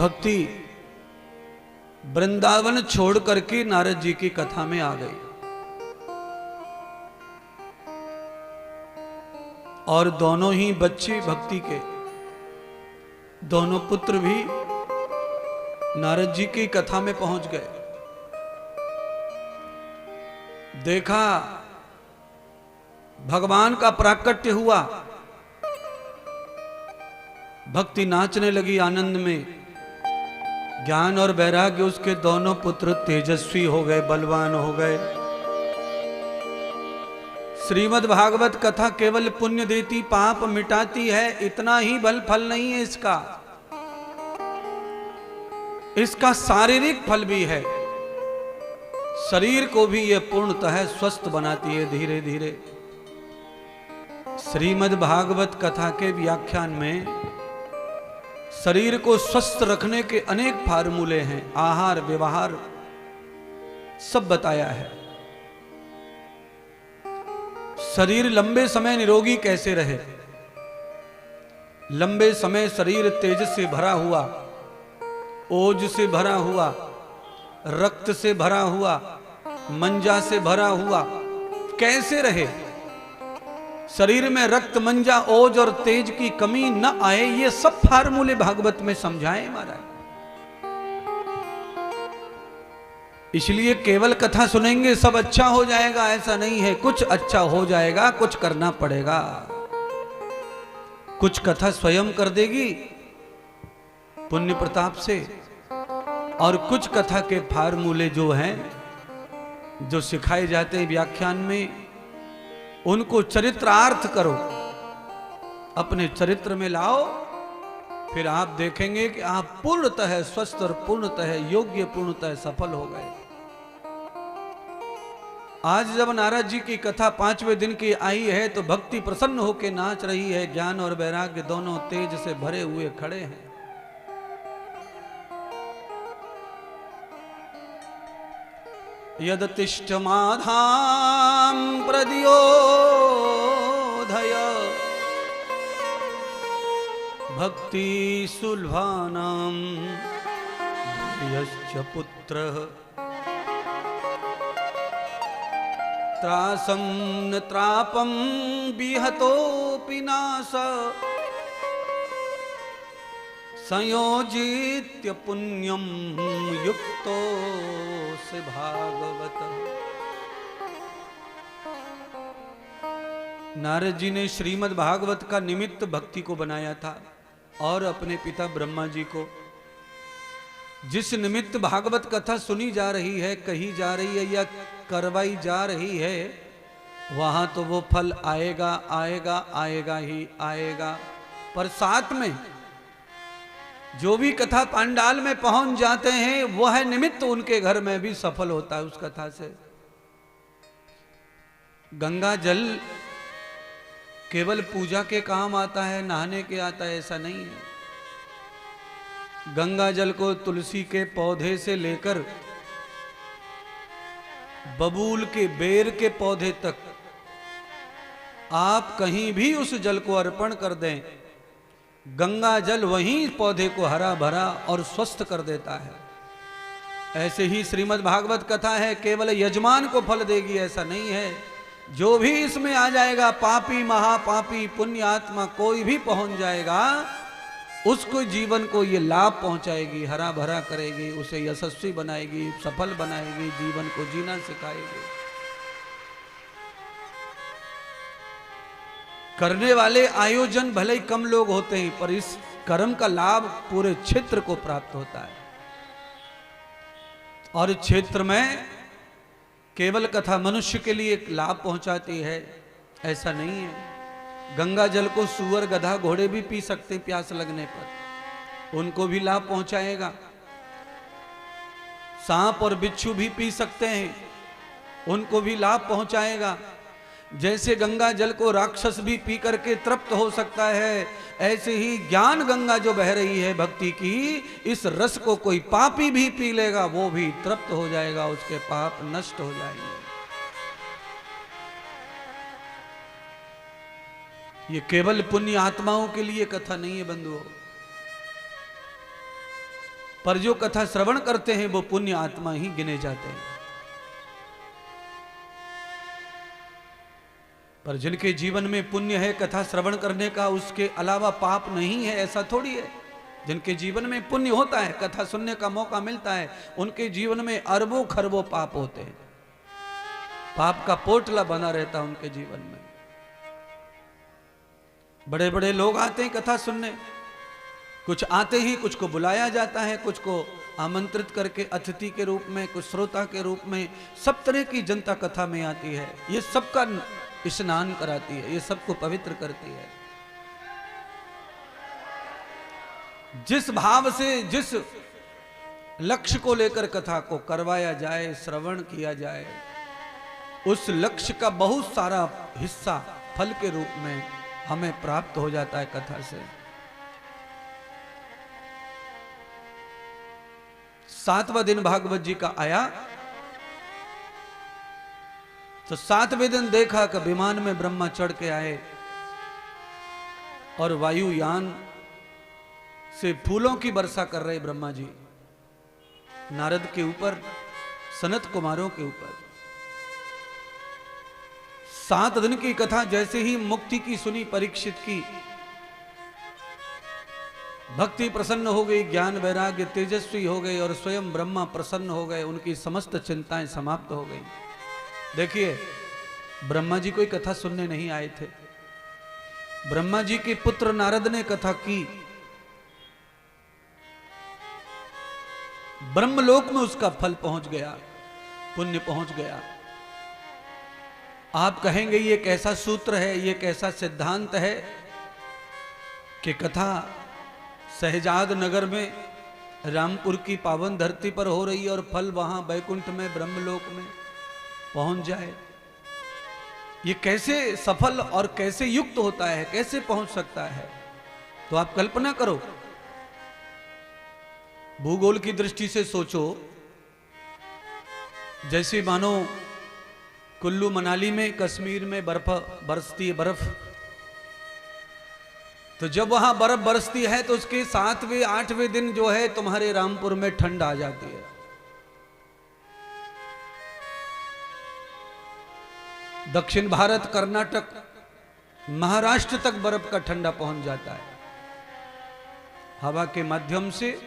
भक्ति वृंदावन छोड़ करके नारद जी की कथा में आ गई। और दोनों ही बच्चे भक्ति के, दोनों पुत्र भी नारद जी की कथा में पहुंच गए। देखा भगवान का प्राकट्य हुआ, भक्ति नाचने लगी आनंद में। ज्ञान और वैराग्य उसके दोनों पुत्र तेजस्वी हो गए, बलवान हो गए। श्रीमद् भागवत कथा केवल पुण्य देती, पाप मिटाती है, इतना ही बल फल नहीं है इसका। इसका शारीरिक फल भी है। शरीर को भी यह पूर्णतः स्वस्थ बनाती है धीरे धीरे। श्रीमद् भागवत कथा के व्याख्यान में शरीर को स्वस्थ रखने के अनेक फार्मूले हैं, आहार व्यवहार सब बताया है। शरीर लंबे समय निरोगी कैसे रहे। लंबे समय शरीर तेज से भरा हुआ, ओज से भरा हुआ, रक्त से भरा हुआ, मंजा से भरा हुआ कैसे रहे। शरीर में रक्त, मंजा, ओज और तेज की कमी न आए, ये सब फार्मूले भागवत में समझाए महाराज। इसलिए केवल कथा सुनेंगे सब अच्छा हो जाएगा ऐसा नहीं है। कुछ अच्छा हो जाएगा, कुछ करना पड़ेगा। कुछ कथा स्वयं कर देगी पुण्य प्रताप से, और कुछ कथा के फार्मूले जो हैं, जो सिखाए जाते हैं व्याख्यान में, उनको चरित्रार्थ करो, अपने चरित्र में लाओ। फिर आप देखेंगे कि आप पूर्णतः स्वस्थ और पूर्णतः योग्य, पूर्णतः सफल हो गए। आज जब नारद जी की कथा 5वें दिन की आई है तो भक्ति प्रसन्न होकर नाच रही है। ज्ञान और वैराग्य दोनों तेज से भरे हुए खड़े हैं। यदतिष्ठमाधां प्रद्योधय भक्ति सुलभानां यश्च पुत्रः त्रासं न त्रापं विहतोऽपि नाश संयोजित्य पुण्यम युक्तो से भागवत। नारद जी ने श्रीमद् भागवत का निमित्त भक्ति को बनाया था, और अपने पिता ब्रह्मा जी को। जिस निमित्त भागवत कथा सुनी जा रही है, कही जा रही है या करवाई जा रही है, वहां तो वो फल आएगा आएगा आएगा ही आएगा। पर साथ में जो भी कथा पांडाल में पहुंच जाते हैं, वह निमित्त उनके घर में भी सफल होता है उस कथा से। गंगा जल केवल पूजा के काम आता है, नहाने के आता है ऐसा नहीं है। गंगा जल को तुलसी के पौधे से लेकर बबूल के बेर के पौधे तक आप कहीं भी उस जल को अर्पण कर दें, गंगा जल वहीं पौधे को हरा भरा और स्वस्थ कर देता है। ऐसे ही श्रीमद् भागवत कथा है, केवल यजमान को फल देगी ऐसा नहीं है। जो भी इसमें आ जाएगा, पापी महापापी पुण्य आत्मा कोई भी पहुंच जाएगा, उसको जीवन को ये लाभ पहुंचाएगी, हरा भरा करेगी, उसे यशस्वी बनाएगी, सफल बनाएगी, जीवन को जीना सिखाएगी। करने वाले आयोजन भले ही कम लोग होते हैं, पर इस कर्म का लाभ पूरे क्षेत्र को प्राप्त होता है। और इस क्षेत्र में केवल कथा मनुष्य के लिए लाभ पहुंचाती है ऐसा नहीं है। गंगा जल को सूअर, गधा, घोड़े भी पी सकते प्यास लगने पर, उनको भी लाभ पहुंचाएगा। सांप और बिच्छू भी पी सकते हैं, उनको भी लाभ पहुंचाएगा। जैसे गंगा जल को राक्षस भी पी करके तृप्त हो सकता है, ऐसे ही ज्ञान गंगा जो बह रही है भक्ति की, इस रस को कोई पापी भी पी लेगा, वो भी तृप्त हो जाएगा, उसके पाप नष्ट हो जाएंगे। ये केवल पुण्य आत्माओं के लिए कथा नहीं है बंधुओं। पर जो कथा श्रवण करते हैं वो पुण्य आत्मा ही गिने जाते हैं। पर जिनके जीवन में पुण्य है कथा श्रवण करने का, उसके अलावा पाप नहीं है, ऐसा थोड़ी है। जिनके जीवन में पुण्य होता है, कथा सुनने का मौका मिलता है, उनके जीवन में अरबों खरबों पाप होते हैं। पाप का पोटला बना रहता है उनके जीवन में। बड़े बड़े लोग आते हैं कथा सुनने, कुछ आते ही, कुछ को बुलाया जाता है, कुछ को आमंत्रित करके अतिथि के रूप में, कुछ श्रोता के रूप में, सब तरह की जनता कथा में आती है। ये सबका स्नान कराती है, ये सबको पवित्र करती है। जिस भाव से, जिस लक्ष्य को लेकर कथा को करवाया जाए, श्रवण किया जाए, उस लक्ष्य का बहुत सारा हिस्सा फल के रूप में हमें प्राप्त हो जाता है कथा से। 7वां दिन भागवत जी का आया तो 7वें दिन देखा कि विमान में ब्रह्मा चढ़ के आए और वायुयान से फूलों की वर्षा कर रहे ब्रह्मा जी, नारद के ऊपर, सनत कुमारों के ऊपर। 7 दिन की कथा जैसे ही मुक्ति की सुनी परीक्षित की, भक्ति प्रसन्न हो गई, ज्ञान वैराग्य तेजस्वी हो गए और स्वयं ब्रह्मा प्रसन्न हो गए, उनकी समस्त चिंताएं समाप्त हो गई। देखिए, ब्रह्मा जी कोई कथा सुनने नहीं आए थे, ब्रह्मा जी के पुत्र नारद ने कथा की। ब्रह्मलोक में उसका फल पहुंच गया, पुण्य पहुंच गया। आप कहेंगे ये कैसा सूत्र है, ये कैसा सिद्धांत है कि कथा सहजाद नगर में, रामपुर की पावन धरती पर हो रही है और फल वहां बैकुंठ में, ब्रह्मलोक में पहुंच जाए। ये कैसे सफल और कैसे युक्त होता है, कैसे पहुंच सकता है? तो आप कल्पना करो, भूगोल की दृष्टि से सोचो, जैसे मानो कुल्लू मनाली में, कश्मीर में बर्फ बरसती है, बर्फ, तो जब वहां बर्फ बरसती है तो उसके 7वें 8वें दिन जो है तुम्हारे रामपुर में ठंड आ जाती है। दक्षिण भारत, कर्नाटक, महाराष्ट्र तक बर्फ का ठंडा पहुंच जाता है। हवा के माध्यम से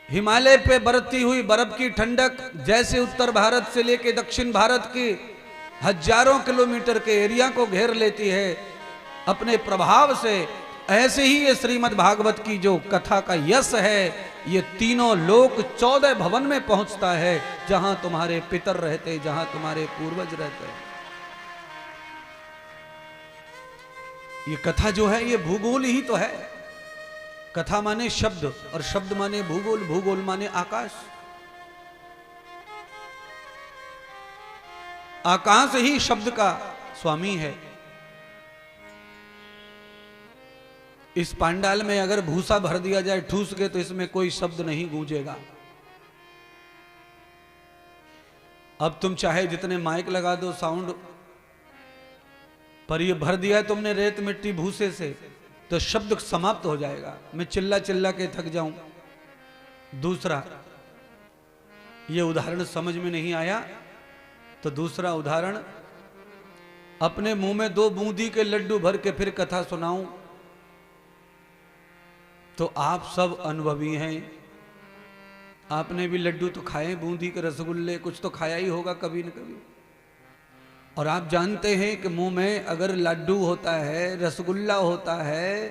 हिमालय पे बरसती हुई बर्फ की ठंडक जैसे उत्तर भारत से लेकर दक्षिण भारत के हजारों किलोमीटर के एरिया को घेर लेती है अपने प्रभाव से, ऐसे ही ये श्रीमद् भागवत की जो कथा का यश है, ये तीनों लोक 14 भवन में पहुंचता है, जहां तुम्हारे पितर रहते, जहां तुम्हारे पूर्वज रहते। ये कथा जो है ये भूगोल ही तो है। कथा माने शब्द और शब्द माने भूगोल, भूगोल माने आकाश। आकाश ही शब्द का स्वामी है। इस पांडाल में अगर भूसा भर दिया जाए ठूस के तो इसमें कोई शब्द नहीं गूंजेगा। अब तुम चाहे जितने माइक लगा दो, साउंड, पर ये भर दिया है तुमने रेत मिट्टी भूसे से तो शब्द समाप्त हो जाएगा। मैं चिल्ला चिल्ला के थक जाऊं। दूसरा, ये उदाहरण समझ में नहीं आया तो दूसरा उदाहरण, अपने मुंह में 2 बूंदी के लड्डू भर के फिर कथा सुनाऊं तो आप सब अनुभवी हैं। आपने भी लड्डू तो खाए, बूंदी के रसगुल्ले, कुछ तो खाया ही होगा कभी न कभी। और आप जानते हैं कि मुंह में अगर लड्डू होता है, रसगुल्ला होता है,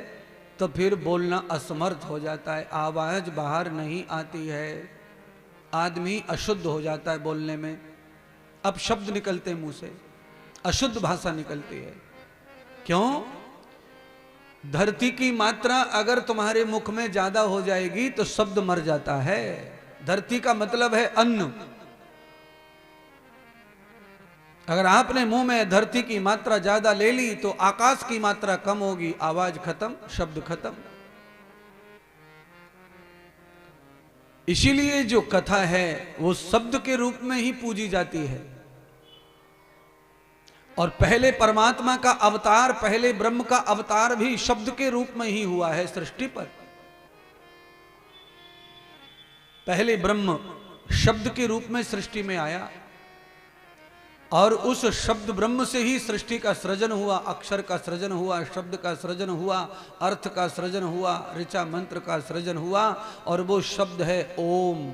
तो फिर बोलना असमर्थ हो जाता है, आवाज बाहर नहीं आती है, आदमी अशुद्ध हो जाता है बोलने में। अब शब्द निकलते मुंह से, अशुद्ध भाषा निकलती है। क्यों? धरती की मात्रा अगर तुम्हारे मुख में ज्यादा हो जाएगी तो शब्द मर जाता है। धरती का मतलब है अन्न। अगर आपने मुंह में धरती की मात्रा ज्यादा ले ली तो आकाश की मात्रा कम होगी, आवाज खत्म, शब्द खत्म। इसीलिए जो कथा है वो शब्द के रूप में ही पूजी जाती है। और पहले परमात्मा का अवतार, पहले ब्रह्म का अवतार भी शब्द के रूप में ही हुआ है सृष्टि पर। पहले ब्रह्म शब्द के रूप में सृष्टि में आया और उस शब्द ब्रह्म से ही सृष्टि का सृजन हुआ, अक्षर का सृजन हुआ, शब्द का सृजन हुआ, अर्थ का सृजन हुआ, ऋचा मंत्र का सृजन हुआ और वो शब्द है ओम।